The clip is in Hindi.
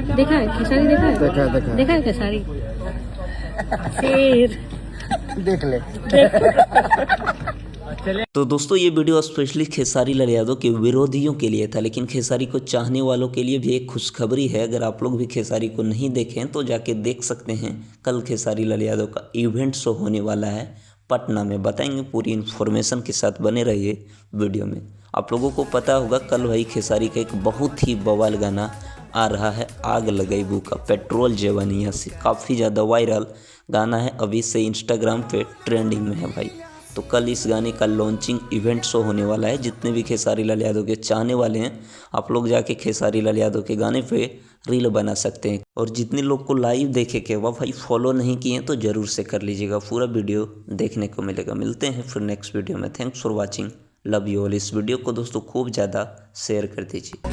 देखा है खेसारी, देखा है, देखा है खेसारी शेर। देख ले। तो दोस्तों ये वीडियो स्पेशली खेसारी लाल यादव के विरोधियों के लिए था, लेकिन खेसारी को चाहने वालों के लिए भी एक खुशखबरी है। अगर आप लोग भी खेसारी को नहीं देखें तो जाके देख सकते हैं। कल खेसारी लाल यादव का इवेंट शो होने वाला है पटना में, बताएंगे पूरी इन्फॉर्मेशन के साथ, बने रहिए वीडियो में। आप लोगों को पता होगा कल भाई खेसारी का एक बहुत ही बवाल गाना आ रहा है, आग लगाई बू का, पेट्रोल जवानिया से, काफ़ी ज़्यादा वायरल गाना है, अभी से इंस्टाग्राम पे ट्रेंडिंग में है भाई। तो कल इस गाने का लॉन्चिंग इवेंट शो होने वाला है। जितने भी खेसारी लाल यादव के चाहने वाले हैं, आप लोग जाके खेसारी लाल यादव के गाने पे रील बना सकते हैं। और जितने लोग को लाइव देखे के वह भाई फॉलो नहीं किए तो ज़रूर से कर लीजिएगा, पूरा वीडियो देखने को मिलेगा। मिलते हैं फिर नेक्स्ट वीडियो में। Thanks for watching, love you all. इस वीडियो को दोस्तों खूब ज़्यादा शेयर कर दीजिए।